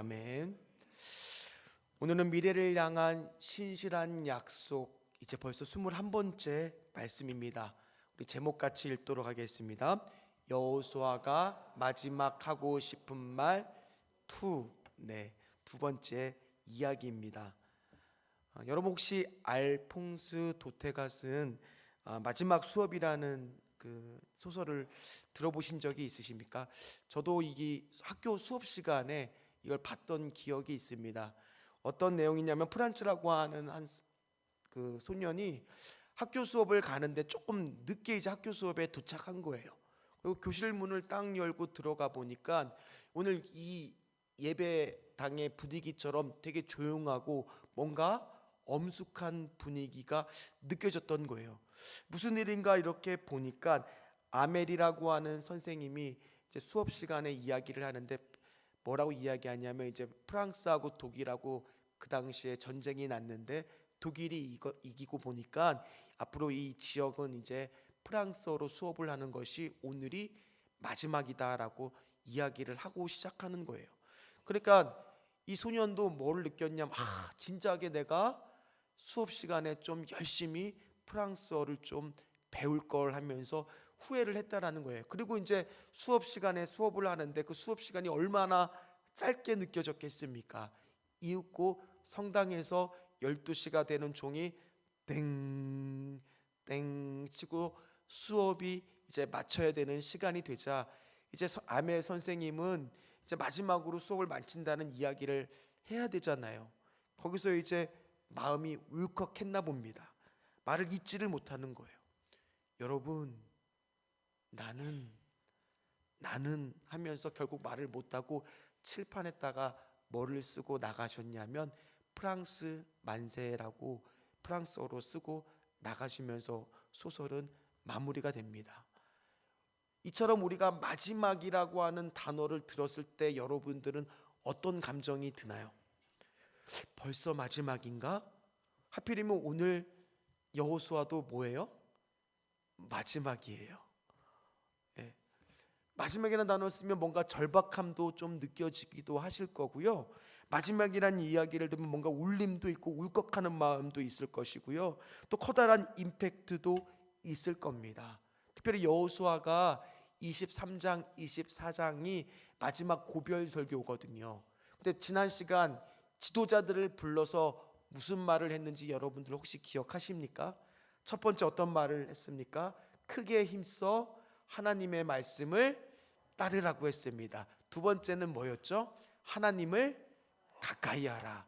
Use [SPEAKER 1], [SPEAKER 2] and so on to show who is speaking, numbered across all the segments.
[SPEAKER 1] 아멘. 오늘은 미래를 향한 신실한 약속, 이제 벌써 21번째 말씀입니다. 우리 제목같이 읽도록 하겠습니다. 여호수아가 마지막 하고 싶은 말 2. 두 번째 이야기입니다. 여러분 혹시 알퐁스 도테가 쓴 마지막 수업이라는 그 소설을 들어보신 적이 있으십니까? 저도 이 학교 수업 시간에 이걸 봤던 기억이 있습니다. 어떤 내용이냐면 프란츠라고 하는 그 소년이 학교 수업을 가는데 조금 늦게 이제 학교 수업에 도착한 거예요. 그리고 교실 문을 딱 열고 들어가 보니까 오늘 이 예배당의 분위기처럼 되게 조용하고 뭔가 엄숙한 분위기가 느껴졌던 거예요. 무슨 일인가 이렇게 보니까 아멜이라고 하는 선생님이 이제 수업 시간에 이야기를 하는데 뭐라고 이야기하냐면 이제 프랑스하고 독일하고 그 당시에 전쟁이 났는데 독일이 이기고 보니까 앞으로 이 지역은 이제 프랑스어로 수업을 하는 것이 오늘이 마지막이다라고 이야기를 하고 시작하는 거예요. 그러니까 이 소년도 뭘 느꼈냐면 진작에 내가 수업 시간에 좀 열심히 프랑스어를 좀 배울 걸 하면서 후회를 했다라는 거예요. 그리고 이제 수업 시간에 수업을 하는데 그 수업 시간이 얼마나 짧게 느껴졌겠습니까? 이윽고 성당에서 12시가 되는 종이 땡 치고 수업이 이제 마쳐야 되는 시간이 되자 이제 아멜 선생님은 이제 마지막으로 수업을 마친다는 이야기를 해야 되잖아요. 거기서 이제 마음이 울컥했나 봅니다. 말을 잇지를 못하는 거예요. 여러분, 나는 하면서 결국 말을 못하고 칠판에다가 뭐를 쓰고 나가셨냐면 프랑스 만세라고 프랑스어로 쓰고 나가시면서 소설은 마무리가 됩니다. 이처럼 우리가 마지막이라고 하는 단어를 들었을 때 여러분들은 어떤 감정이 드나요? 벌써 마지막인가? 하필이면 오늘 여호수아도 뭐예요? 마지막이에요. 예. 마지막이라는 단어 쓰면 뭔가 절박함도 좀 느껴지기도 하실 거고요. 마지막이라는 이야기를 들으면 뭔가 울림도 있고 울컥하는 마음도 있을 것이고요. 또 커다란 임팩트도 있을 겁니다. 특별히 여호수아가 23장, 24장이 마지막 고별 설교거든요. 근데 지난 시간 지도자들을 불러서 무슨 말을 했는지 여러분들 혹시 기억하십니까? 첫 번째 어떤 말을 했습니까? 크게 힘써 하나님의 말씀을 따르라고 했습니다. 두 번째는 뭐였죠? 하나님을 가까이 하라.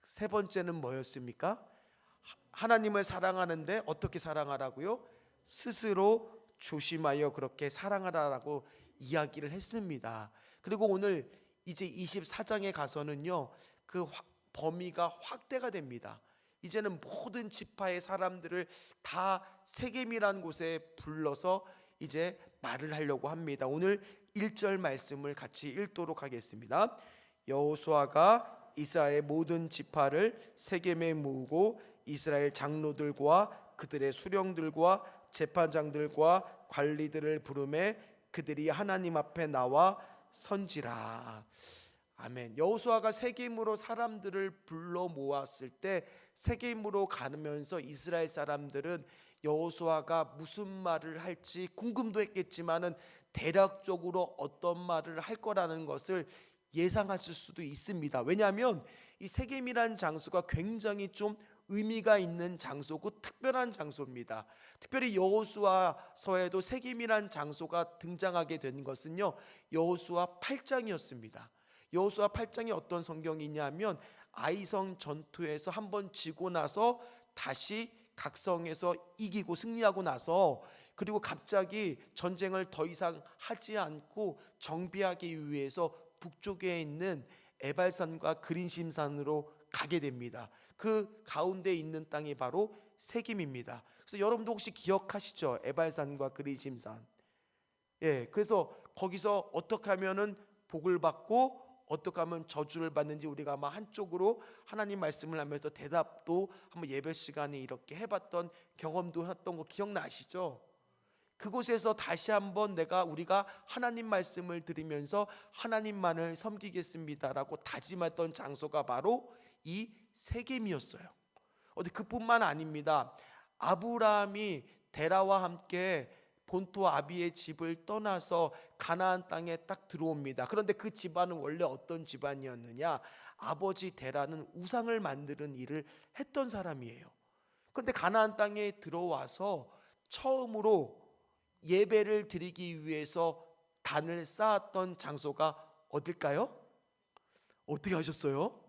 [SPEAKER 1] 세 번째는 뭐였습니까? 하나님을 사랑하는데 어떻게 사랑하라고요? 스스로 조심하여 그렇게 사랑하라라고 이야기를 했습니다. 그리고 오늘 이제 24장에 가서는요, 그 범위가 확대가 됩니다. 이제는 모든 지파의 사람들을 다 세겜이라는 곳에 불러서 이제 말을 하려고 합니다. 오늘 1절 말씀을 같이 읽도록 하겠습니다. 여호수아가 이스라엘 모든 지파를 세겜에 모으고 이스라엘 장로들과 그들의 수령들과 재판장들과 관리들을 부르매 그들이 하나님 앞에 나와 선지라. 아멘. 여호수아가 세겜으로 사람들을 불러 모았을 때 세겜으로 가면서 이스라엘 사람들은 여호수아가 무슨 말을 할지 궁금도 했겠지만은 대략적으로 어떤 말을 할 거라는 것을 예상하실 수도 있습니다. 왜냐하면 이 세겜이라는 장소가 굉장히 좀 의미가 있는 장소고 특별한 장소입니다. 특별히 여호수아서에도 세겜이라는 장소가 등장하게 된 것은요, 여호수아 8장이었습니다. 여호수아 8장이 어떤 성경이냐면 아이성 전투에서 한번 지고 나서 다시 각성해서 이기고 승리하고 나서 그리고 갑자기 전쟁을 더 이상 하지 않고 정비하기 위해서 북쪽에 있는 에발산과 그린심산으로 가게 됩니다. 그 가운데 있는 땅이 바로 세겜입니다. 그래서 여러분도 혹시 기억하시죠? 에발산과 그린심산. 예, 그래서 거기서 어떻게 하면은 복을 받고 어떻게 하면 저주를 받는지 우리가 아마 한쪽으로 하나님 말씀을 하면서 대답도 한번 예배 시간에 이렇게 해봤던 경험도 했던 거 기억나시죠? 그곳에서 다시 한번 우리가 하나님 말씀을 들으면서 하나님만을 섬기겠습니다라고 다짐했던 장소가 바로 이 세겜이었어요. 그뿐만 아닙니다. 아브라함이 데라와 함께 본토 아비의 집을 떠나서 가나안 땅에 딱 들어옵니다. 그런데 그 집안은 원래 어떤 집안이었느냐? 아버지 데라는 우상을 만드는 일을 했던 사람이에요. 그런데 가나안 땅에 들어와서 처음으로 예배를 드리기 위해서 단을 쌓았던 장소가 어딜까요? 어떻게 하셨어요?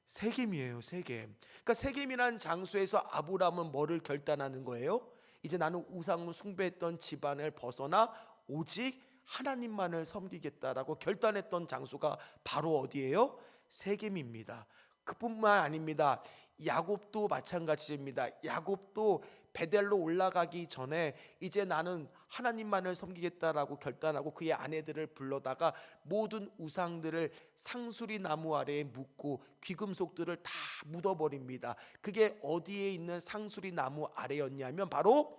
[SPEAKER 1] 세겜이에요. 세겜. 그러니까 세겜이라는 장소에서 아브라함은 뭐를 결단하는 거예요? 이제 나는 우상을 숭배했던 집안을 벗어나 오직 하나님만을 섬기겠다라고 결단했던 장소가 바로 어디예요? 세겜입니다. 그뿐만 아닙니다. 야곱도 마찬가지입니다. 야곱도 베델로 올라가기 전에 이제 나는 하나님만을 섬기겠다라고 결단하고 그의 아내들을 불러다가 모든 우상들을 상수리 나무 아래에 묻고 귀금속들을 다 묻어버립니다. 그게 어디에 있는 상수리 나무 아래였냐면 바로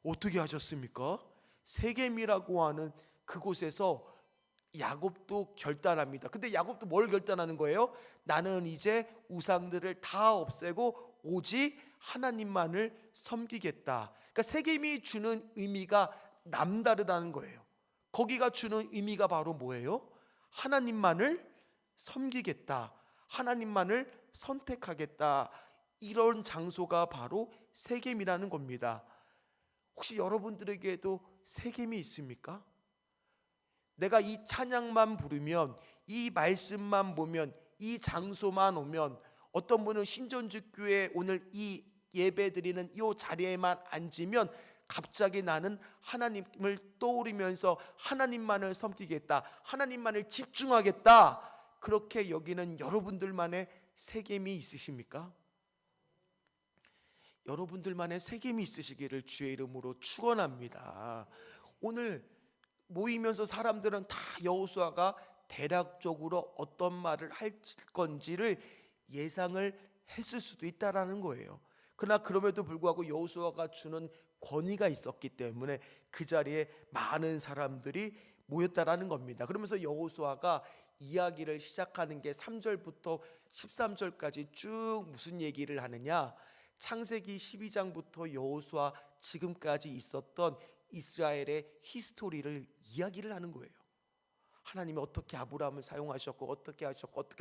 [SPEAKER 1] 어떻게 하셨습니까? 세겜이라고 하는 그곳에서 야곱도 결단합니다. 근데 야곱도 뭘 결단하는 거예요? 나는 이제 우상들을 다 없애고 오직 하나님만을 섬기겠다. 그러니까 세겜이 주는 의미가 남다르다는 거예요. 거기가 주는 의미가 바로 뭐예요? 하나님만을 섬기겠다. 하나님만을 선택하겠다. 이런 장소가 바로 세겜이라는 겁니다. 혹시 여러분들에게도 세겜이 있습니까? 내가 이 찬양만 부르면, 이 말씀만 보면, 이 장소만 오면, 어떤 분은 신전주교회 오늘 이 예배 드리는 이 자리에만 앉으면 갑자기 나는 하나님을 떠오르면서 하나님만을 섬기겠다, 하나님만을 집중하겠다, 그렇게 여기는 여러분들만의 세겜이 있으십니까? 여러분들만의 세겜이 있으시기를 주의 이름으로 축원합니다. 오늘 모이면서 사람들은 다 여호수아가 대략적으로 어떤 말을 할 건지를 예상을 했을 수도 있다라는 거예요. 그러나 그럼에도 불구하고 여호수아가 주는 권위가 있었기 때문에 그 자리에 많은 사람들이 모였다라는 겁니다. 그러면서 여호수아가 이야기를 시작하는 게 3절부터 13절까지 쭉 무슨 얘기를 하느냐? 창세기 12장부터 여호수아 지금까지 있었던 이스라엘의 히스토리를 이야기를 하는 거예요. 하나님이 어떻게 아브라함을 사용하셨고 어떻게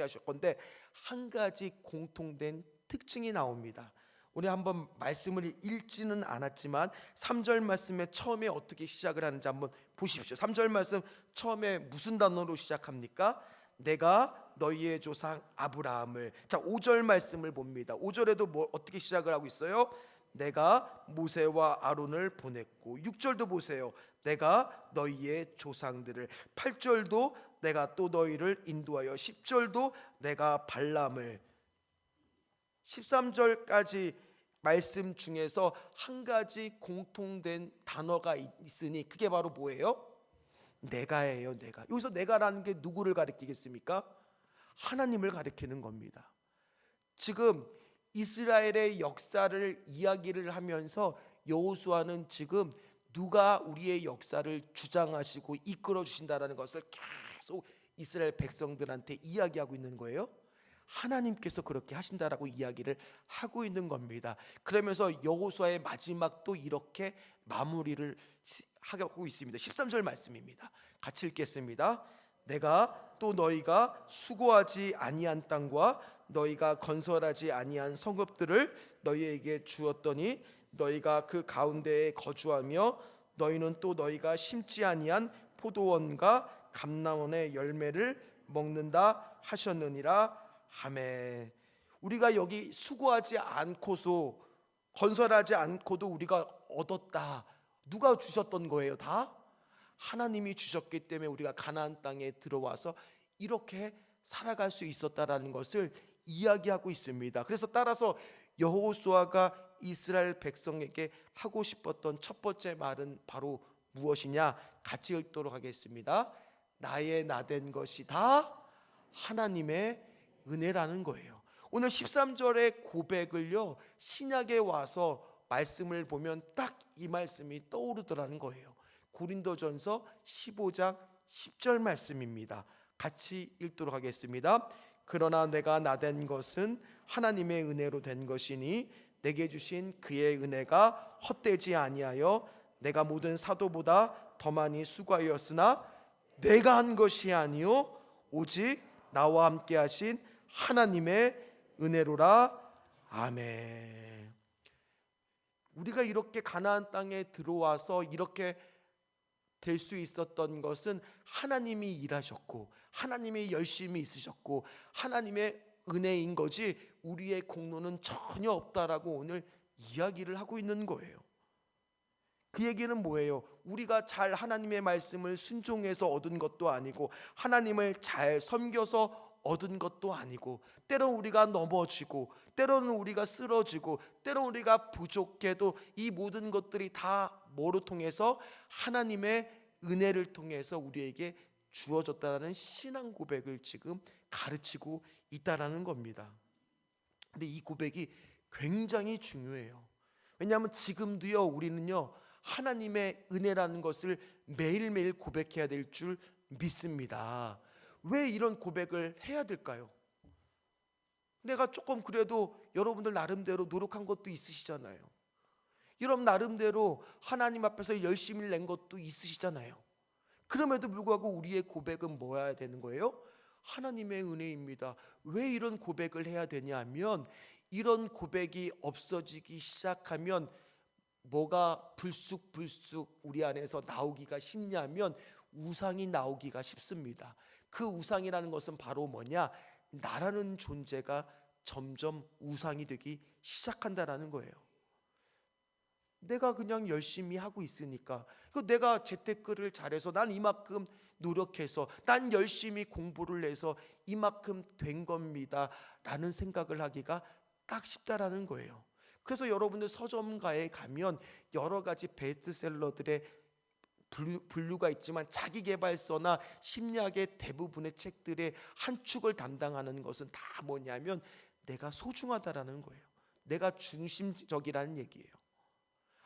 [SPEAKER 1] 하셨건데 한 가지 공통된 특징이 나옵니다. 우리 한번 말씀을 읽지는 않았지만 3절 말씀에 처음에 어떻게 시작을 하는지 한번 보십시오. 3절 말씀 처음에 무슨 단어로 시작합니까? 내가 너희의 조상 아브라함을. 자, 5절 말씀을 봅니다. 5절에도 어떻게 시작을 하고 있어요? 내가 모세와 아론을 보냈고. 6절도 보세요. 내가 너희의 조상들을. 8절도 내가 또 너희를 인도하여. 10절도 내가 발람을. 13절까지 말씀 중에서 한 가지 공통된 단어가 있으니 그게 바로 뭐예요? 내가예요. 내가. 여기서 내가라는 게 누구를 가리키겠습니까? 하나님을 가리키는 겁니다. 지금 이스라엘의 역사를 이야기를 하면서 여호수아는 지금 누가 우리의 역사를 주장하시고 이끌어 주신다라는 것을 계속 이스라엘 백성들한테 이야기하고 있는 거예요. 하나님께서 그렇게 하신다라고 이야기를 하고 있는 겁니다. 그러면서 여호수아의 마지막도 이렇게 마무리를 하고 있습니다. 13절 말씀입니다. 같이 읽겠습니다. 내가 또 너희가 수고하지 아니한 땅과 너희가 건설하지 아니한 성읍들을 너희에게 주었더니 너희가 그 가운데에 거주하며 너희는 또 너희가 심지 아니한 포도원과 감람원의 열매를 먹는다 하셨느니라. 아멘. 우리가 여기 수고하지 않고서 건설하지 않고도 우리가 얻었다. 누가 주셨던 거예요? 다 하나님이 주셨기 때문에 우리가 가나안 땅에 들어와서 이렇게 살아갈 수 있었다라는 것을 이야기하고 있습니다. 그래서 따라서 여호수아가 이스라엘 백성에게 하고 싶었던 첫 번째 말은 바로 무엇이냐? 같이 읽도록 하겠습니다. 나의 나된 것이 다 하나님의 은혜라는 거예요. 오늘 13절의 고백을요, 신약에 와서 말씀을 보면 딱 이 말씀이 떠오르더라는 거예요. 고린도전서 15장 10절 말씀입니다. 같이 읽도록 하겠습니다. 그러나 내가 나된 것은 하나님의 은혜로 된 것이니 내게 주신 그의 은혜가 헛되지 아니하여 내가 모든 사도보다 더 많이 수고하였으나 내가 한 것이 아니요 오직 나와 함께 하신 하나님의 은혜로라. 아멘. 우리가 이렇게 가나안 땅에 들어와서 이렇게 될 수 있었던 것은 하나님이 일하셨고 하나님이 열심히 있으셨고 하나님의 은혜인 거지 우리의 공로는 전혀 없다라고 오늘 이야기를 하고 있는 거예요. 그 얘기는 뭐예요? 우리가 잘 하나님의 말씀을 순종해서 얻은 것도 아니고 하나님을 잘 섬겨서 얻은 것도 아니고 때로는 우리가 넘어지고 때로는 우리가 쓰러지고 때로는 우리가 부족해도 이 모든 것들이 다 뭐로 통해서 하나님의 은혜를 통해서 우리에게 주어졌다는 신앙 고백을 지금 가르치고 있다라는 겁니다. 근데 이 고백이 굉장히 중요해요. 왜냐하면 지금도요 우리는요 하나님의 은혜라는 것을 매일매일 고백해야 될 줄 믿습니다. 왜 이런 고백을 해야 될까요? 내가 조금 그래도 여러분들 나름대로 노력한 것도 있으시잖아요. 여러분 나름대로 하나님 앞에서 열심히 낸 것도 있으시잖아요. 그럼에도 불구하고 우리의 고백은 뭐야 되는 거예요? 하나님의 은혜입니다. 왜 이런 고백을 해야 되냐면 이런 고백이 없어지기 시작하면 뭐가 불쑥불쑥 우리 안에서 나오기가 쉽냐면 우상이 나오기가 쉽습니다. 그 우상이라는 것은 바로 뭐냐? 나라는 존재가 점점 우상이 되기 시작한다라는 거예요. 내가 그냥 열심히 하고 있으니까 내가 재테크를 잘해서 난 이만큼 노력해서 난 열심히 공부를 해서 이만큼 된 겁니다 라는 생각을 하기가 딱 쉽다라는 거예요. 그래서 여러분들 서점가에 가면 여러 가지 베스트셀러들의 분류가 있지만 자기계발서나 심리학의 대부분의 책들의 한 축을 담당하는 것은 다 뭐냐면 내가 소중하다라는 거예요. 내가 중심적이라는 얘기예요.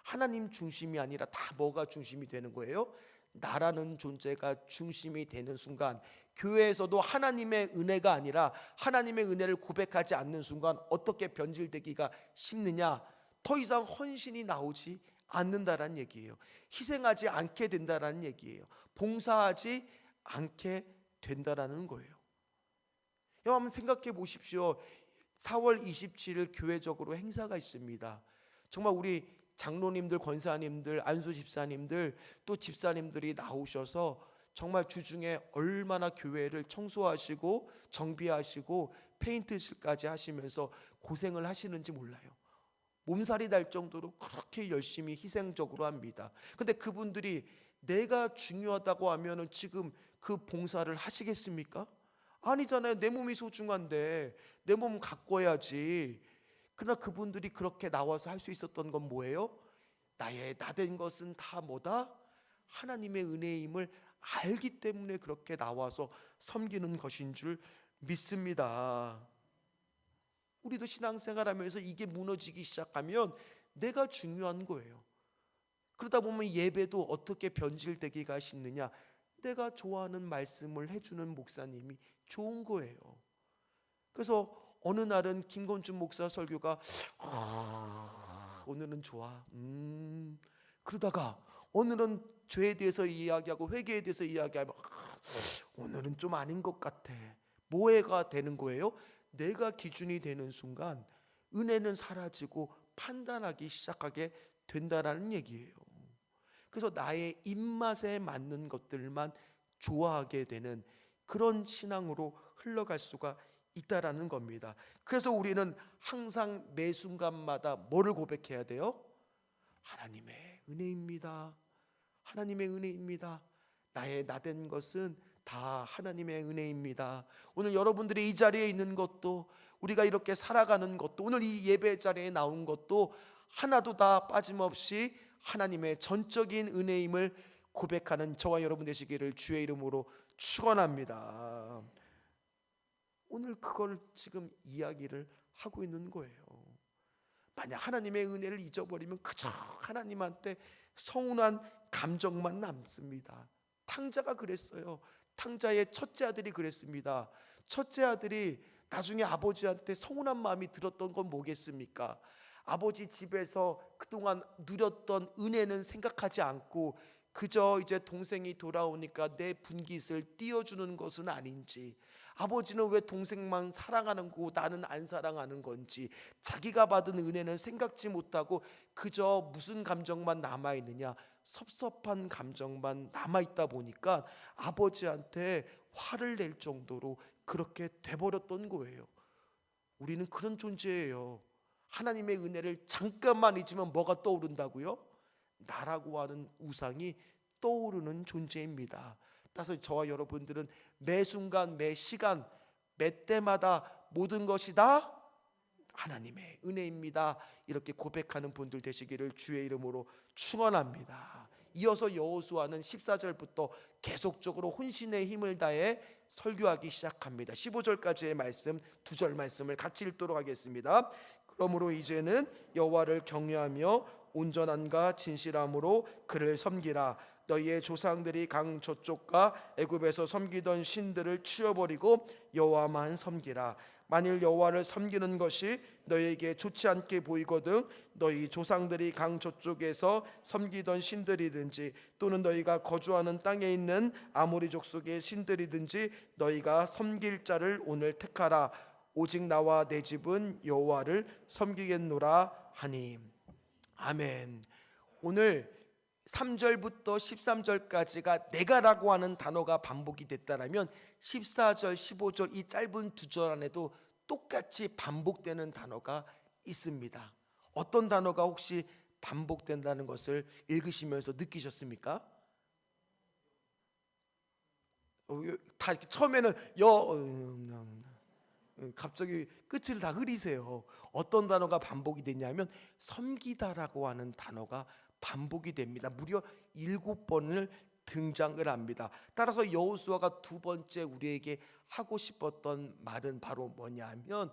[SPEAKER 1] 하나님 중심이 아니라 다 뭐가 중심이 되는 거예요? 나라는 존재가 중심이 되는 순간 교회에서도 하나님의 은혜가 아니라 하나님의 은혜를 고백하지 않는 순간 어떻게 변질되기가 쉽느냐? 더 이상 헌신이 나오지 않는다라는 얘기예요. 희생하지 않게 된다라는 얘기예요. 봉사하지 않게 된다라는 거예요. 여러분 한번 생각해 보십시오. 4월 27일 교회적으로 행사가 있습니다. 정말 우리 장로님들, 권사님들, 안수 집사님들 또 집사님들이 나오셔서 정말 주중에 얼마나 교회를 청소하시고 정비하시고 페인트칠까지 하시면서 고생을 하시는지 몰라요. 몸살이 날 정도로 그렇게 열심히 희생적으로 합니다. 근데 그분들이 내가 중요하다고 하면은 지금 그 봉사를 하시겠습니까? 아니잖아요. 내 몸이 소중한데 내 몸 가꿔야지. 그러나 그분들이 그렇게 나와서 할 수 있었던 건 뭐예요? 나된 것은 다 뭐다? 하나님의 은혜임을 알기 때문에 그렇게 나와서 섬기는 것인 줄 믿습니다. 우리도 신앙생활하면서 이게 무너지기 시작하면 내가 중요한 거예요. 그러다 보면 예배도 어떻게 변질되기가 쉽느냐? 내가 좋아하는 말씀을 해주는 목사님이 좋은 거예요. 그래서 어느 날은 김건준 목사 설교가 오늘은 좋아. 그러다가 오늘은 죄에 대해서 이야기하고 회개에 대해서 이야기하면 오늘은 좀 아닌 것 같아. 뭐가 되는 거예요? 내가 기준이 되는 순간 은혜는 사라지고 판단하기 시작하게 된다라는 얘기예요. 그래서 나의 입맛에 맞는 것들만 좋아하게 되는 그런 신앙으로 흘러갈 수가 있다라는 겁니다. 그래서 우리는 항상 매 순간마다 뭐를 고백해야 돼요? 하나님의 은혜입니다. 하나님의 은혜입니다. 나의 나된 것은 다 하나님의 은혜입니다. 오늘 여러분들이 이 자리에 있는 것도 우리가 이렇게 살아가는 것도 오늘 이 예배 자리에 나온 것도 하나도 다 빠짐없이 하나님의 전적인 은혜임을 고백하는 저와 여러분 되시기를 주의 이름으로 축원합니다. 오늘 그걸 지금 이야기를 하고 있는 거예요. 만약 하나님의 은혜를 잊어버리면 그저 하나님한테 서운한 감정만 남습니다. 탕자가 그랬어요. 탕자의 첫째 아들이 그랬습니다. 첫째 아들이 나중에 아버지한테 서운한 마음이 들었던 건 뭐겠습니까? 아버지 집에서 그동안 누렸던 은혜는 생각하지 않고 그저 이제 동생이 돌아오니까 내 분깃을 띄워주는 것은 아닌지, 아버지는 왜 동생만 사랑하는 거고 나는 안 사랑하는 건지, 자기가 받은 은혜는 생각지 못하고 그저 무슨 감정만 남아있느냐, 섭섭한 감정만 남아있다 보니까 아버지한테 화를 낼 정도로 그렇게 돼버렸던 거예요. 우리는 그런 존재예요. 하나님의 은혜를 잠깐만 잊으면 뭐가 떠오른다고요? 나라고 하는 우상이 떠오르는 존재입니다. 따라서 저와 여러분들은 매 순간 매 시간 매 때마다 모든 것이 다 하나님의 은혜입니다. 이렇게 고백하는 분들 되시기를 주의 이름으로 축원합니다. 이어서 여호수아는 14절부터 계속적으로 혼신의 힘을 다해 설교하기 시작합니다. 15절까지의 말씀, 2절 말씀을 같이 읽도록 하겠습니다. 그러므로 이제는 여호와를 경외하며 온전함과 진실함으로 그를 섬기라. 너희의 조상들이 강 저쪽과 애굽에서 섬기던 신들을 치워버리고 여호와만 섬기라. 만일 여호와를 섬기는 것이 너희에게 좋지 않게 보이거든 너희 조상들이 강 저쪽에서 섬기던 신들이든지 또는 너희가 거주하는 땅에 있는 아모리 족속의 신들이든지 너희가 섬길 자를 오늘 택하라. 오직 나와 내 집은 여호와를 섬기겠노라 하니. 아멘. 오늘 3절부터 13절까지가 내가라고 하는 단어가 반복이 됐다라면 14절, 15절 이 짧은 2절 안에도 똑같이 반복되는 단어가 있습니다. 어떤 단어가 혹시 반복된다는 것을 읽으시면서 느끼셨습니까? 다 처음에는 갑자기 끝을 다 흐리세요. 어떤 단어가 반복이 됐냐면 섬기다라고 하는 단어가 반복이 됩니다. 무려 7번을 등장을 합니다. 따라서 여호수아가 두 번째 우리에게 하고 싶었던 말은 바로 뭐냐면,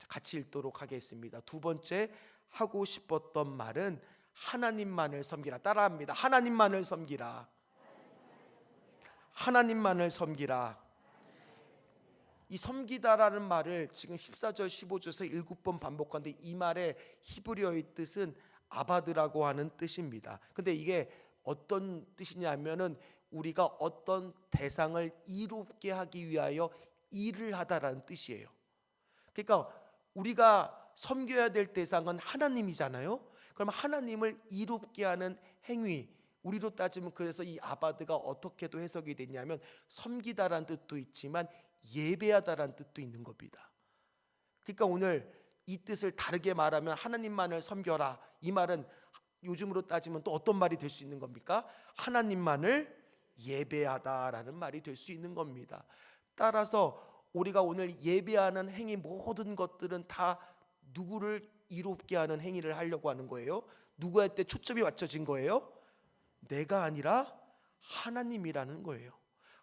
[SPEAKER 1] 같이 읽도록 하겠습니다. 두 번째 하고 싶었던 말은 하나님만을 섬기라. 따라합니다. 하나님만을 섬기라. 하나님만을 섬기라. 이 섬기다라는 말을 지금 14절 15절에서 7번 반복하는데 이 말의 히브리어의 뜻은 아바드라고 하는 뜻입니다. 근데 이게 어떤 뜻이냐면은 우리가 어떤 대상을 이롭게 하기 위하여 일을 하다라는 뜻이에요. 그러니까 우리가 섬겨야 될 대상은 하나님이잖아요. 그럼 하나님을 이롭게 하는 행위, 우리로 따지면 그래서 이 아바드가 어떻게도 해석이 됐냐면 섬기다라는 뜻도 있지만 예배하다라는 뜻도 있는 겁니다. 그러니까 오늘 이 뜻을 다르게 말하면 하나님만을 섬겨라, 이 말은 요즘으로 따지면 또 어떤 말이 될 수 있는 겁니까? 하나님만을 예배하다라는 말이 될 수 있는 겁니다. 따라서 우리가 오늘 예배하는 행위 모든 것들은 다 누구를 이롭게 하는 행위를 하려고 하는 거예요? 누구한테 초점이 맞춰진 거예요? 내가 아니라 하나님이라는 거예요.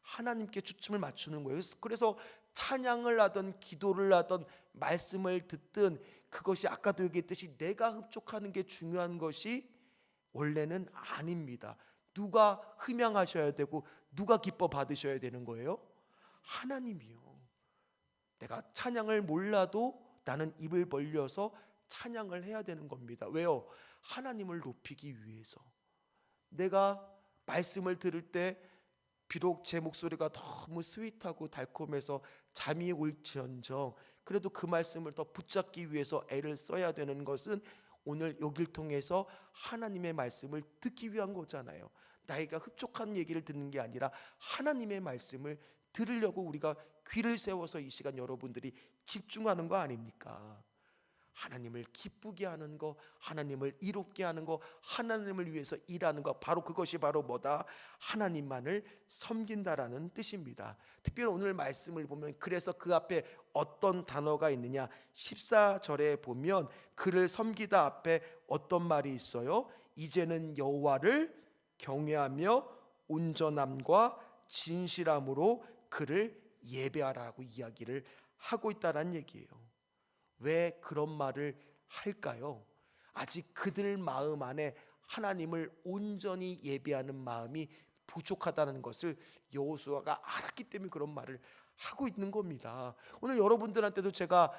[SPEAKER 1] 하나님께 초점을 맞추는 거예요. 그래서 찬양을 하든 기도를 하든 말씀을 듣든 그것이 아까도 얘기했듯이 내가 흡족하는 게 중요한 것이 원래는 아닙니다. 누가 흠양하셔야 되고 누가 기뻐 받으셔야 되는 거예요? 하나님이요. 내가 찬양을 몰라도 나는 입을 벌려서 찬양을 해야 되는 겁니다. 왜요? 하나님을 높이기 위해서. 내가 말씀을 들을 때 비록 제 목소리가 너무 스윗하고 달콤해서 잠이 올지언정 그래도 그 말씀을 더 붙잡기 위해서 애를 써야 되는 것은 오늘 여기를 통해서 하나님의 말씀을 듣기 위한 거잖아요. 나이가 흡족한 얘기를 듣는 게 아니라 하나님의 말씀을 들으려고 우리가 귀를 세워서 이 시간 여러분들이 집중하는 거 아닙니까? 하나님을 기쁘게 하는 거, 하나님을 이롭게 하는 거, 하나님을 위해서 일하는 거, 바로 그것이 바로 뭐다? 하나님만을 섬긴다라는 뜻입니다. 특별히 오늘 말씀을 보면 그래서 그 앞에 어떤 단어가 있느냐? 14절에 보면 그를 섬기다 앞에 어떤 말이 있어요? 이제는 여호와를 경외하며 온전함과 진실함으로 그를 예배하라고 이야기를 하고 있다는 얘기예요. 왜 그런 말을 할까요? 아직 그들 마음 안에 하나님을 온전히 예배하는 마음이 부족하다는 것을 여호수아가 알았기 때문에 그런 말을 하고 있는 겁니다. 오늘 여러분들한테도 제가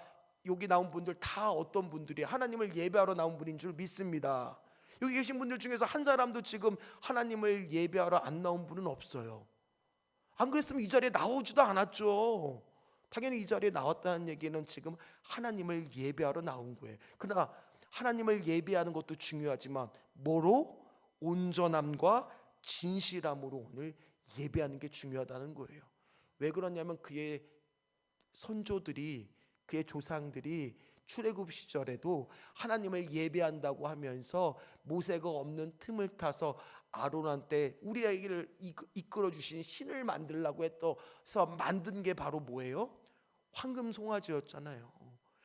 [SPEAKER 1] 여기 나온 분들 다 어떤 분들이 하나님을 예배하러 나온 분인 줄 믿습니다. 여기 계신 분들 중에서 한 사람도 지금 하나님을 예배하러 안 나온 분은 없어요. 안 그랬으면 이 자리에 나오지도 않았죠. 당연히 이 자리에 나왔다는 얘기는 지금 하나님을 예배하러 나온 거예요. 그러나 하나님을 예배하는 것도 중요하지만 뭐로? 온전함과 진실함으로 오늘 예배하는 게 중요하다는 거예요. 왜 그러냐면 그의 선조들이, 그의 조상들이 출애굽 시절에도 하나님을 예배한다고 하면서 모세가 없는 틈을 타서 아론한테 우리 아이를 이끌어 주신 신을 만들라고 해서 만든 게 바로 뭐예요? 황금 송아지였잖아요.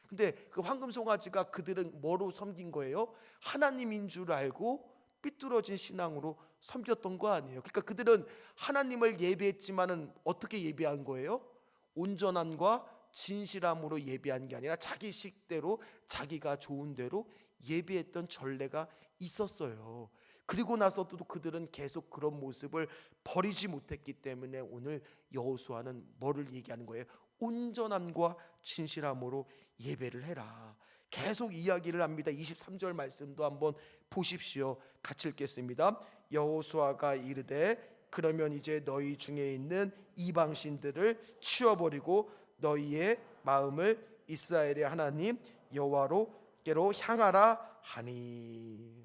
[SPEAKER 1] 근데 그 황금 송아지가 그들은 뭐로 섬긴 거예요? 하나님인 줄 알고 삐뚤어진 신앙으로 섬겼던 거 아니에요. 그러니까 그들은 하나님을 예배했지만은 어떻게 예배한 거예요? 온전함과 진실함으로 예배한 게 아니라 자기 식대로, 자기가 좋은 대로 예배했던 전례가 있었어요. 그리고 나서도 그들은 계속 그런 모습을 버리지 못했기 때문에 오늘 여호수아는 뭐를 얘기하는 거예요? 온전함과 진실함으로 예배를 해라. 계속 이야기를 합니다. 23절 말씀도 한번 보십시오. 같이 읽겠습니다. 여호수아가 이르되 그러면 이제 너희 중에 있는 이방신들을 치워버리고 너희의 마음을 이스라엘의 하나님 여호와로께로 향하라 하니.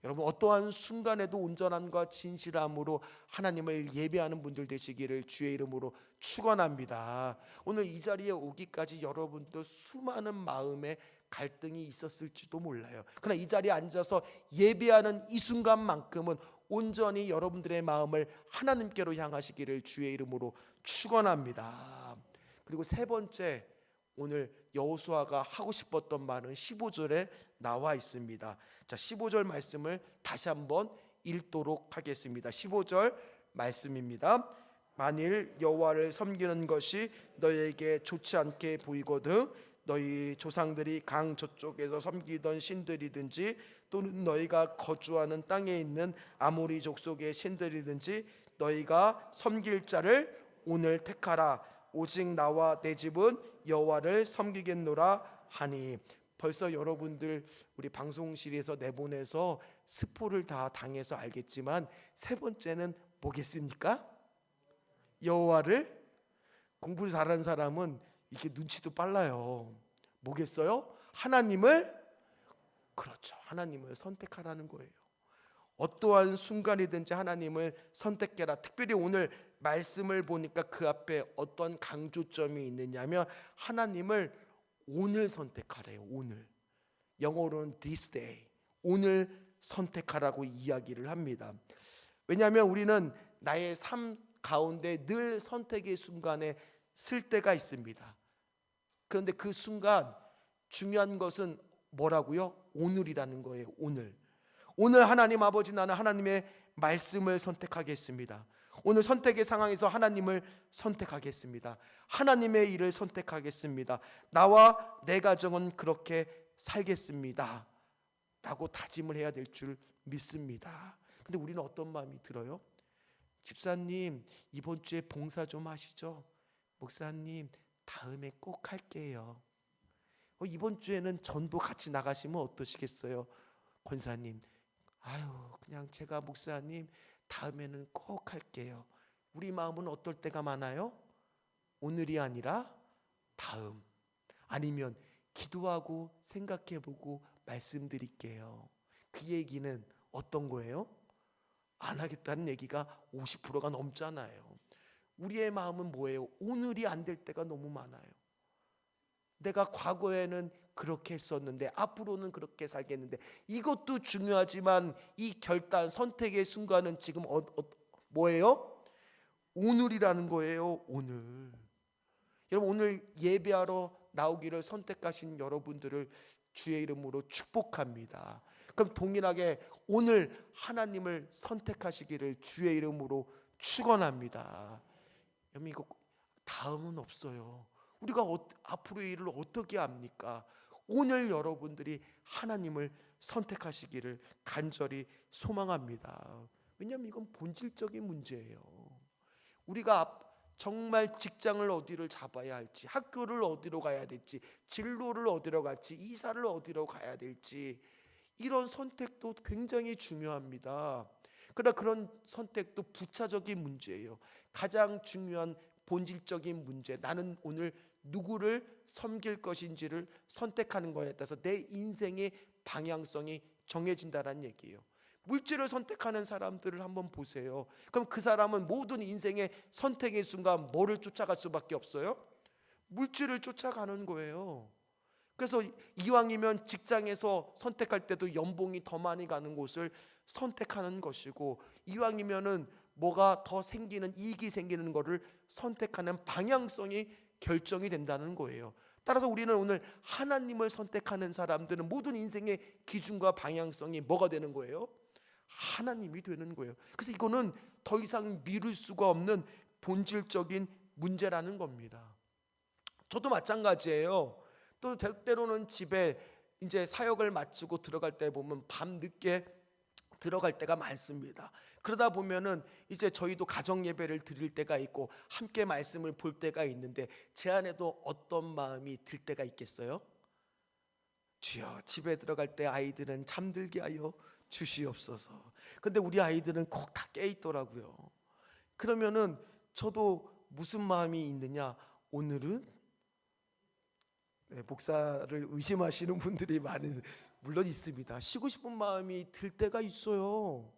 [SPEAKER 1] 여러분, 어떠한 순간에도 온전함과 진실함으로 하나님을 예배하는 분들 되시기를 주의 이름으로 축원합니다. 오늘 이 자리에 오기까지 여러분도 수많은 마음의 갈등이 있었을지도 몰라요. 그러나 이 자리에 앉아서 예배하는 이 순간만큼은 온전히 여러분들의 마음을 하나님께로 향하시기를 주의 이름으로 축원합니다. 그리고 세 번째, 오늘 여호수아가 하고 싶었던 말은 15절에 나와 있습니다. 자, 15절 말씀을 다시 한번 읽도록 하겠습니다. 15절 말씀입니다. 만일 여호와를 섬기는 것이 너희에게 좋지 않게 보이거든 너희 조상들이 강 저쪽에서 섬기던 신들이든지 또는 너희가 거주하는 땅에 있는 아모리 족속의 신들이든지 너희가 섬길 자를 오늘 택하라. 오직 나와 내 집은 여호와를 섬기겠노라 하니. 벌써 여러분들 우리 방송실에서 내보내서 스포를 다 당해서 알겠지만 세 번째는 뭐겠습니까? 여호와를. 공부를 잘하는 사람은 이렇게 눈치도 빨라요. 뭐겠어요? 하나님을. 그렇죠. 하나님을 선택하라는 거예요. 어떠한 순간이든지 하나님을 선택해라. 특별히 오늘 말씀을 보니까 그 앞에 어떤 강조점이 있느냐면 하나님을 오늘 선택하래요. 오늘. 영어로는 this day. 오늘 선택하라고 이야기를 합니다. 왜냐하면 우리는 나의 삶 가운데 늘 선택의 순간에 쓸 때가 있습니다. 그런데 그 순간 중요한 것은 뭐라고요? 오늘이라는 거예요. 오늘 하나님 아버지, 나는 하나님의 말씀을 선택하겠습니다. 오늘 선택의 상황에서 하나님을 선택하겠습니다. 하나님의 일을 선택하겠습니다. 나와 내 가정은 그렇게 살겠습니다 라고 다짐을 해야 될 줄 믿습니다. 근데 우리는 어떤 마음이 들어요? 집사님, 이번 주에 봉사 좀 하시죠. 목사님, 다음에 꼭 할게요. 이번 주에는 전도 같이 나가시면 어떠시겠어요? 권사님, 아유, 그냥 제가 목사님 다음에는 꼭 할게요. 우리 마음은 어떨 때가 많아요? 오늘이 아니라 다음, 아니면 기도하고 생각해보고 말씀드릴게요. 그 얘기는 어떤 거예요? 안 하겠다는 얘기가 50%가 넘잖아요. 우리의 마음은 뭐예요? 오늘이 안 될 때가 너무 많아요. 내가 과거에는 그렇게 했었는데 앞으로는 그렇게 살겠는데, 이것도 중요하지만 이 결단, 선택의 순간은 지금 뭐예요? 오늘이라는 거예요. 오늘. 여러분, 오늘 예배하러 나오기를 선택하신 여러분들을 주의 이름으로 축복합니다. 그럼 동일하게 오늘 하나님을 선택하시기를 주의 이름으로 축원합니다. 여러분, 이거 다음은 없어요. 우리가 앞으로의 일을 어떻게 합니까? 오늘 여러분들이 하나님을 선택하시기를 간절히 소망합니다. 왜냐하면 이건 본질적인 문제예요. 우리가 정말 직장을 어디를 잡아야 할지, 학교를 어디로 가야 될지, 진로를 어디로 갈지, 이사를 어디로 가야 될지, 이런 선택도 굉장히 중요합니다. 그러나 그런 선택도 부차적인 문제예요. 가장 중요한 본질적인 문제, 나는 오늘 누구를 섬길 것인지를 선택하는 것에 따라서 내 인생의 방향성이 정해진다는 얘기예요. 물질을 선택하는 사람들을 한번 보세요. 그럼 그 사람은 모든 인생의 선택의 순간 뭐를 쫓아갈 수밖에 없어요? 물질을 쫓아가는 거예요. 그래서 이왕이면 직장에서 선택할 때도 연봉이 더 많이 가는 곳을 선택하는 것이고, 이왕이면은 뭐가 더 생기는, 이익이 생기는 것을 선택하는 방향성이 결정이 된다는 거예요. 따라서 우리는 오늘 하나님을 선택하는 사람들은 모든 인생의 기준과 방향성이 뭐가 되는 거예요? 하나님이 되는 거예요. 그래서 이거는 더 이상 미룰 수가 없는 본질적인 문제라는 겁니다. 저도 마찬가지예요. 또 때로는 집에 이제 사역을 마치고 들어갈 때 보면 밤늦게 들어갈 때가 많습니다. 그러다 보면은 이제 저희도 가정 예배를 드릴 때가 있고 함께 말씀을 볼 때가 있는데, 제 안에도 어떤 마음이 들 때가 있겠어요? 주여, 집에 들어갈 때 아이들은 잠들게 하여 주시옵소서. 근데 우리 아이들은 꼭 다 깨 있더라고요. 그러면은 저도 무슨 마음이 있느냐, 오늘은 목사를 의심하시는 분들이 물론 있습니다. 쉬고 싶은 마음이 들 때가 있어요.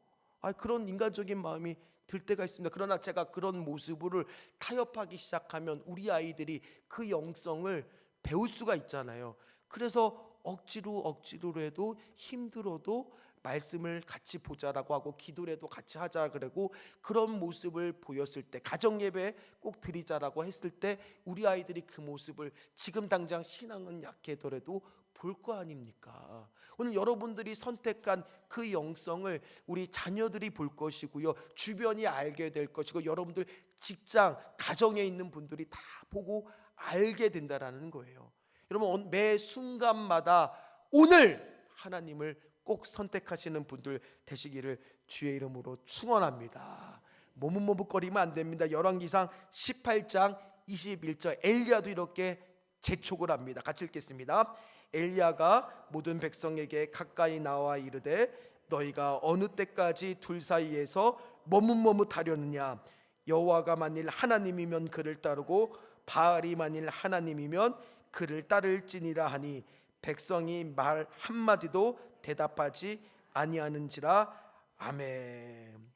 [SPEAKER 1] 그런 인간적인 마음이 들 때가 있습니다. 그러나 제가 그런 모습을 타협하기 시작하면 우리 아이들이 그 영성을 배울 수가 있잖아요. 그래서 억지로라도 힘들어도 말씀을 같이 보자라고 하고 기도라도 같이 하자 그러고, 그런 모습을 보였을 때, 가정 예배 꼭 드리자라고 했을 때 우리 아이들이 그 모습을 지금 당장 신앙은 약해더라도 볼 거 아닙니까? 오늘 여러분들이 선택한 그 영성을 우리 자녀들이 볼 것이고요, 주변이 알게 될 것이고, 여러분들 직장, 가정에 있는 분들이 다 보고 알게 된다라는 거예요. 여러분, 매 순간마다 오늘 하나님을 꼭 선택하시는 분들 되시기를 주의 이름으로 축원합니다. 머뭇머뭇거리면 안 됩니다. 열왕기상 18장 21절, 엘리야도 이렇게 재촉을 합니다. 같이 읽겠습니다. 엘리야가 모든 백성에게 가까이 나와 이르되 너희가 어느 때까지 둘 사이에서 머뭇머뭇하려느냐. 여호와가 만일 하나님이면 그를 따르고 바알이 만일 하나님이면 그를 따를지니라 하니 백성이 말 한마디도 대답하지 아니하는지라. 아멘.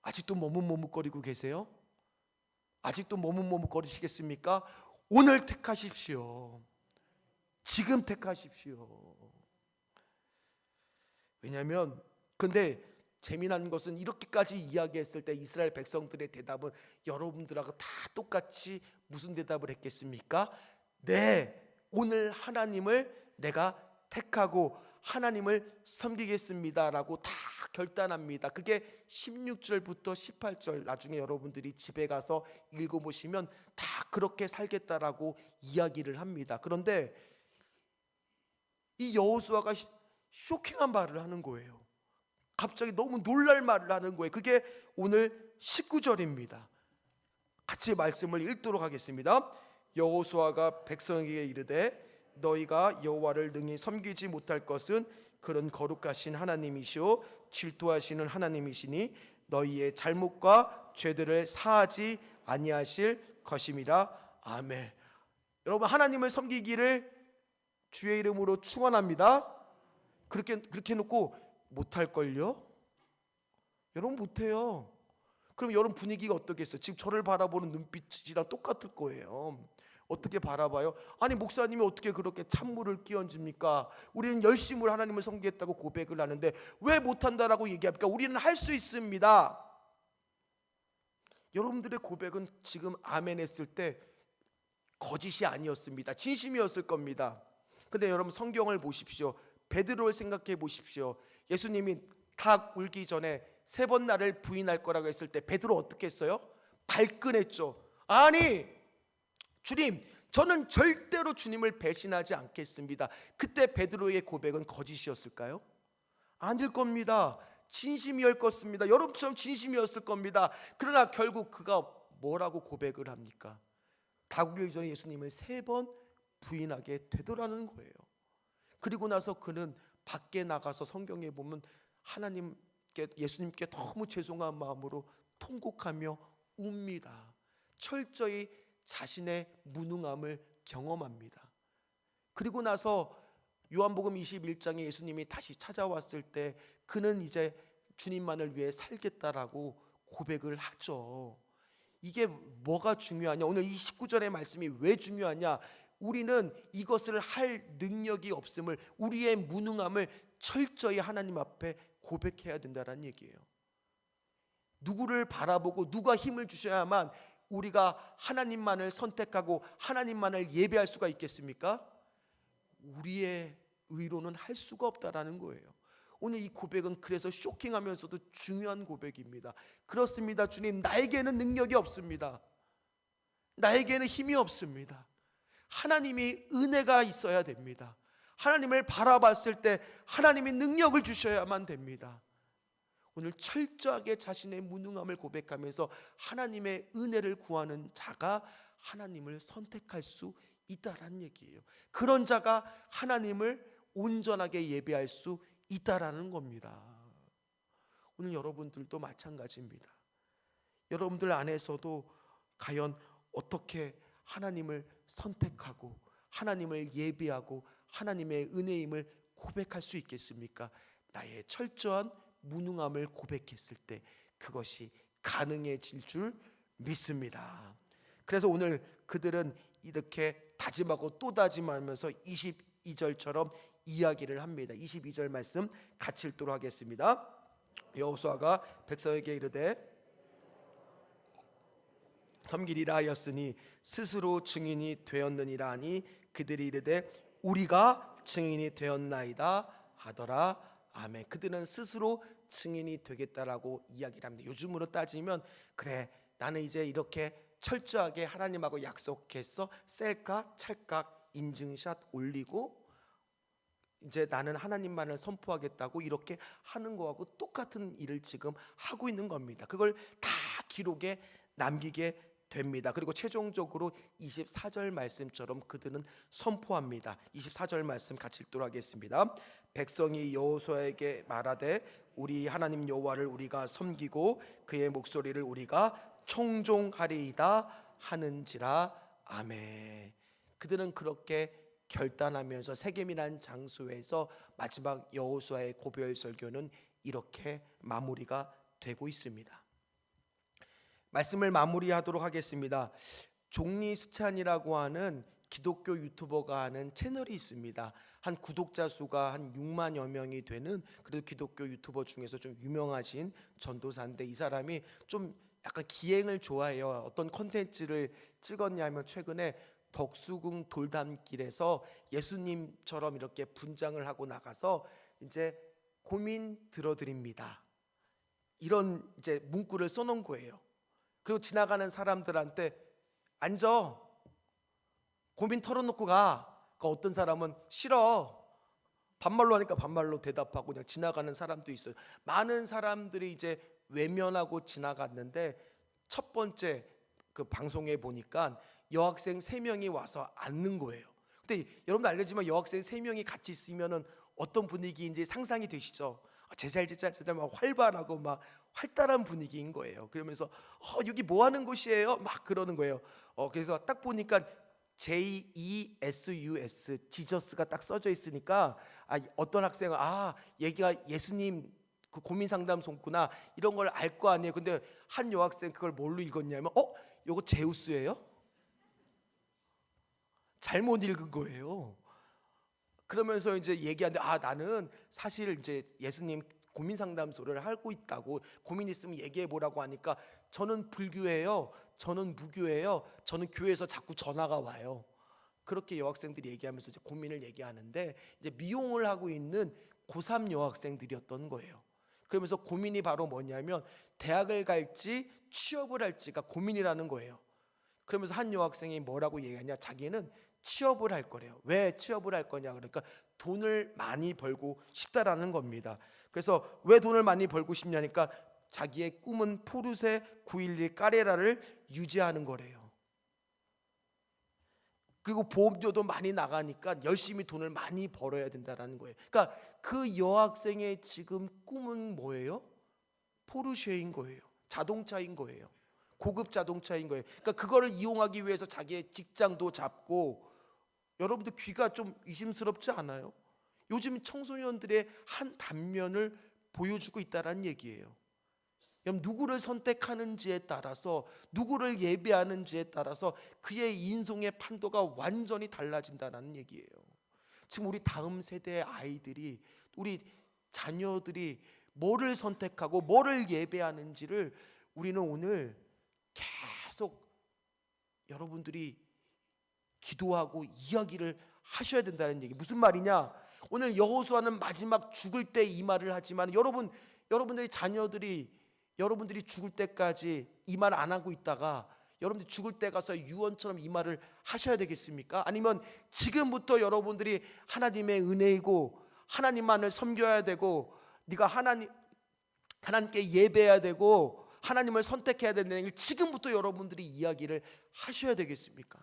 [SPEAKER 1] 아직도 머뭇머뭇거리고 계세요? 아직도 머뭇머뭇거리시겠습니까? 오늘 택하십시오. 지금 택하십시오. 왜냐하면 근데 재미난 것은 이렇게까지 이야기했을 때 이스라엘 백성들의 대답은 여러분들하고 다 똑같이 무슨 대답을 했겠습니까? 네, 오늘 하나님을 내가 택하고 하나님을 섬기겠습니다라고 다 결단합니다. 그게 16절부터 18절, 나중에 여러분들이 집에 가서 읽어보시면 다 그렇게 살겠다라고 이야기를 합니다. 그런데 이 여호수아가 쇼킹한 말을 하는 거예요. 갑자기 너무 놀랄 말을 하는 거예요. 그게 오늘 19절입니다. 같이 말씀을 읽도록 하겠습니다. 여호수아가 백성에게 이르되 너희가 여호와를 능히 섬기지 못할 것은 그는 거룩하신 하나님이시오 질투하시는 하나님이시니 너희의 잘못과 죄들을 사하지 아니하실 것임이라. 아멘. 여러분, 하나님을 섬기기를 주의 이름으로 축원합니다. 그렇게 해놓고 못할걸요? 여러분 못해요. 그럼 여러분 분위기가 어떻겠어요? 지금 저를 바라보는 눈빛이랑 똑같을 거예요. 어떻게 바라봐요? 아니, 목사님이 어떻게 그렇게 찬물을 끼얹습니까? 우리는 열심히 하나님을 섬기겠다고 고백을 하는데 왜 못한다라고 얘기합니까? 우리는 할 수 있습니다. 여러분들의 고백은 지금 아멘 했을 때 거짓이 아니었습니다. 진심이었을 겁니다. 근데 여러분, 성경을 보십시오. 베드로를 생각해 보십시오. 예수님이 닭 울기 전에 3번 나를 부인할 거라고 했을 때 베드로 어떻게 했어요? 발끈했죠. 아니, 주님, 저는 절대로 주님을 배신하지 않겠습니다. 그때 베드로의 고백은 거짓이었을까요? 아닐 겁니다. 진심이었을 것입니다. 여러분처럼 진심이었을 겁니다. 그러나 결국 그가 뭐라고 고백을 합니까? 다구기 전에 예수님을 3번 부인하게 되더라는 거예요. 그리고 나서 그는 밖에 나가서 성경에 보면 하나님께, 예수님께 너무 죄송한 마음으로 통곡하며 웁니다. 철저히 자신의 무능함을 경험합니다. 그리고 나서 요한복음 21장에 예수님이 다시 찾아왔을 때 그는 이제 주님만을 위해 살겠다라고 고백을 하죠. 이게 뭐가 중요하냐? 오늘 이 19절의 말씀이 왜 중요하냐? 우리는 이것을 할 능력이 없음을, 우리의 무능함을 철저히 하나님 앞에 고백해야 된다는 얘기예요. 누구를 바라보고 누가 힘을 주셔야만 우리가 하나님만을 선택하고 하나님만을 예배할 수가 있겠습니까? 우리의 의로는 할 수가 없다라는 거예요. 오늘 이 고백은 그래서 쇼킹하면서도 중요한 고백입니다. 그렇습니다. 주님, 나에게는 능력이 없습니다. 나에게는 힘이 없습니다. 하나님이 은혜가 있어야 됩니다. 하나님을 바라봤을 때 하나님이 능력을 주셔야만 됩니다. 오늘 철저하게 자신의 무능함을 고백하면서 하나님의 은혜를 구하는 자가 하나님을 선택할 수 있다라는 얘기예요. 그런 자가 하나님을 온전하게 예배할 수 있다라는 겁니다. 오늘 여러분들도 마찬가지입니다. 여러분들 안에서도 과연 어떻게 하나님을 선택하고 하나님을 예배하고 하나님의 은혜임을 고백할 수 있겠습니까? 나의 철저한 무능함을 고백했을 때 그것이 가능해질 줄 믿습니다. 그래서 오늘 그들은 이렇게 다짐하고 또 다짐하면서 22절처럼 이야기를 합니다. 22절 말씀 같이 읽도록 하겠습니다. 여호수아가 백성에게 이르되 섬기리라 하였으니 스스로 증인이 되었느니라 하니 그들이 이르되 우리가 증인이 되었나이다 하더라. 아멘. 그들은 스스로 증인이 되겠다라고 이야기를 합니다. 요즘으로 따지면 그래, 나는 이제 이렇게 철저하게 하나님하고 약속했어. 셀카 찰칵 인증샷 올리고 이제 나는 하나님만을 선포하겠다고 이렇게 하는 거하고 똑같은 일을 지금 하고 있는 겁니다. 그걸 다 기록에 남기게 됩니다. 그리고 최종적으로 24절 말씀처럼 그들은 선포합니다. 24절 말씀 같이 읽도록 하겠습니다. 백성이 여호수아에게 말하되 우리 하나님 여호와를 우리가 섬기고 그의 목소리를 우리가 청종하리이다 하는지라. 아멘. 그들은 그렇게 결단하면서 세겜이라는 장소에서 마지막 여호수아의 고별 설교는 이렇게 마무리가 되고 있습니다. 말씀을 마무리하도록 하겠습니다. 종리스찬이라고 하는 기독교 유튜버가 하는 채널이 있습니다. 한 구독자 수가 한 6만여 명이 되는 그래도 기독교 유튜버 중에서 좀 유명하신 전도사인데 이 사람이 좀 약간 기행을 좋아해요. 어떤 콘텐츠를 찍었냐면 최근에 덕수궁 돌담길에서 예수님처럼 이렇게 분장을 하고 나가서 이제 고민 들어드립니다. 이런 이제 문구를 써놓은 거예요. 그리고 지나가는 사람들한테 앉아, 고민 털어놓고 가. 그러니까 어떤 사람은 싫어, 반말로 하니까 반말로 대답하고 그냥 지나가는 사람도 있어요. 많은 사람들이 이제 외면하고 지나갔는데 첫 번째 그 방송에 보니까 여학생 3명이 와서 앉는 거예요. 근데 여러분도 알겠지만 여학생 3명이 같이 있으면은 어떤 분위기인지 상상이 되시죠? 제잘 막 활발하고 막 활달한 분위기인 거예요. 그러면서 여기 뭐 하는 곳이에요? 막 그러는 거예요. 그래서 딱 보니까 JESUS 지저스가 딱 써져 있으니까 어떤 학생은 얘가 예수님 그 고민 상담소구나 이런 걸 알 거 아니에요. 근데 한 여학생 그걸 뭘로 읽었냐면 요거 제우스예요? 잘못 읽은 거예요. 그러면서 이제 얘기하는데 나는 사실 이제 예수님 고민 상담소를 하고 있다고, 고민 있으면 얘기해 보라고 하니까 저는 불교예요, 저는 무교예요, 저는 교회에서 자꾸 전화가 와요. 그렇게 여학생들이 얘기하면서 이제 고민을 얘기하는데 이제 미용을 하고 있는 고3 여학생들이었던 거예요. 그러면서 고민이 바로 뭐냐면 대학을 갈지 취업을 할지가 고민이라는 거예요. 그러면서 한 여학생이 뭐라고 얘기하냐, 자기는 취업을 할 거래요. 왜 취업을 할 거냐, 그러니까 돈을 많이 벌고 싶다라는 겁니다. 그래서 왜 돈을 많이 벌고 싶냐니까 자기의 꿈은 포르쉐 911 까레라를 유지하는 거래요. 그리고 보험료도 많이 나가니까 열심히 돈을 많이 벌어야 된다라는 거예요. 그러니까 그 여학생의 지금 꿈은 뭐예요? 포르쉐인 거예요. 자동차인 거예요. 고급 자동차인 거예요. 그러니까 그거를 이용하기 위해서 자기의 직장도 잡고, 여러분들 귀가 좀 의심스럽지 않아요? 요즘 청소년들의 한 단면을 보여주고 있다는 얘기예요. 누구를 선택하는지에 따라서, 누구를 예배하는지에 따라서 그의 인생의 판도가 완전히 달라진다는 얘기예요. 지금 우리 다음 세대의 아이들이, 우리 자녀들이 뭐를 선택하고 뭐를 예배하는지를 우리는 오늘 계속 여러분들이 기도하고 이야기를 하셔야 된다는 얘기. 무슨 말이냐? 오늘 여호수아는 마지막 죽을 때 이 말을 하지만 여러분들의 자녀들이 여러분들이 죽을 때까지 이 말 안 하고 있다가 여러분들이 죽을 때 가서 유언처럼 이 말을 하셔야 되겠습니까? 아니면 지금부터 여러분들이 하나님의 은혜이고 하나님만을 섬겨야 되고 네가 하나님께 예배해야 되고 하나님을 선택해야 된다는 걸 지금부터 여러분들이 이야기를 하셔야 되겠습니까?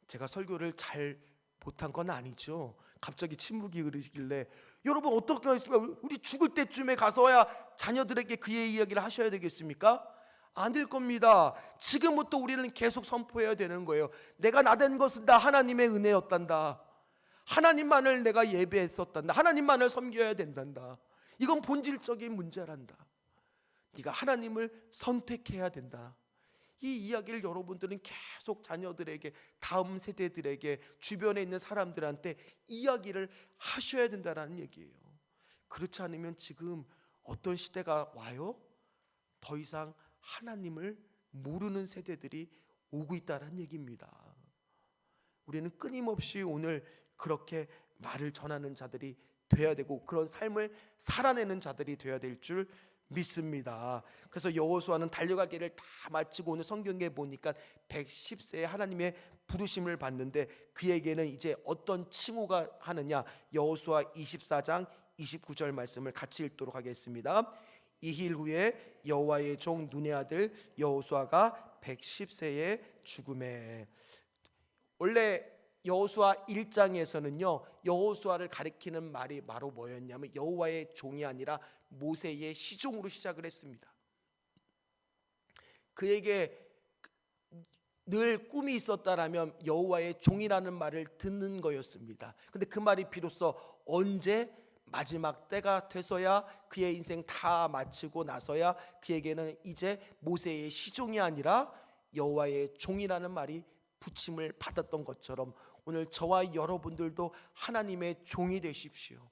[SPEAKER 1] 제가 설교를 잘 못한 건 아니죠. 갑자기 침묵이 흐르시길래 여러분 어떻게 하겠습니까? 우리 죽을 때쯤에 가서야 자녀들에게 그의 이야기를 하셔야 되겠습니까? 안 될 겁니다. 지금부터 우리는 계속 선포해야 되는 거예요. 내가 나된 것은 다 하나님의 은혜였단다. 하나님만을 내가 예배했었단다. 하나님만을 섬겨야 된단다. 이건 본질적인 문제란다. 네가 하나님을 선택해야 된다. 이 이야기를 여러분들은 계속 자녀들에게, 다음 세대들에게, 주변에 있는 사람들한테 이야기를 하셔야 된다는 얘기예요. 그렇지 않으면 지금 어떤 시대가 와요? 더 이상 하나님을 모르는 세대들이 오고 있다는 얘기입니다. 우리는 끊임없이 오늘 그렇게 말을 전하는 자들이 돼야 되고 그런 삶을 살아내는 자들이 돼야 될 줄 믿습니다. 그래서 여호수아는 달려갈 길을 다 마치고 오늘 성경에 보니까 110세에 하나님의 부르심을 받는데 그에게는 이제 어떤 칭호가 하느냐, 여호수아 24장 29절 말씀을 같이 읽도록 하겠습니다. 이힐 후에 여호와의 종 눈의 아들 여호수아가 110세에 죽음에. 원래 여호수아 1장에서는요 여호수아를 가리키는 말이 바로 뭐였냐면 여호와의 종이 아니라 모세의 시종으로 시작을 했습니다. 그에게 늘 꿈이 있었다라면 여호와의 종이라는 말을 듣는 거였습니다. 근데 그 말이 비로소 언제 마지막 때가 돼서야, 그의 인생 다 마치고 나서야 그에게는 이제 모세의 시종이 아니라 여호와의 종이라는 말이 붙임을 받았던 것처럼 오늘 저와 여러분들도 하나님의 종이 되십시오.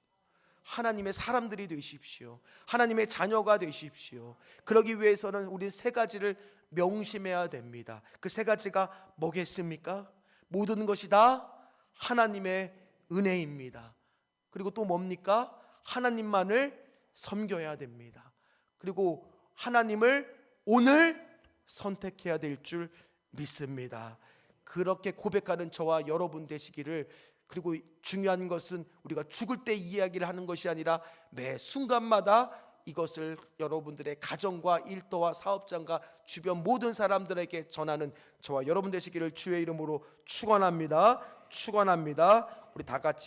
[SPEAKER 1] 하나님의 사람들이 되십시오. 하나님의 자녀가 되십시오. 그러기 위해서는 우리 세 가지를 명심해야 됩니다. 그 세 가지가 뭐겠습니까? 모든 것이 다 하나님의 은혜입니다. 그리고 또 뭡니까? 하나님만을 섬겨야 됩니다. 그리고 하나님을 오늘 선택해야 될 줄 믿습니다. 그렇게 고백하는 저와 여러분 되시기를. 그리고 중요한 것은 우리가 죽을 때 이야기를 하는 것이 아니라 매 순간마다 이것을 여러분들의 가정과 일터와 사업장과 주변 모든 사람들에게 전하는 저와 여러분 되시기를 주의 이름으로 축원합니다. 축원합니다. 우리 다 같이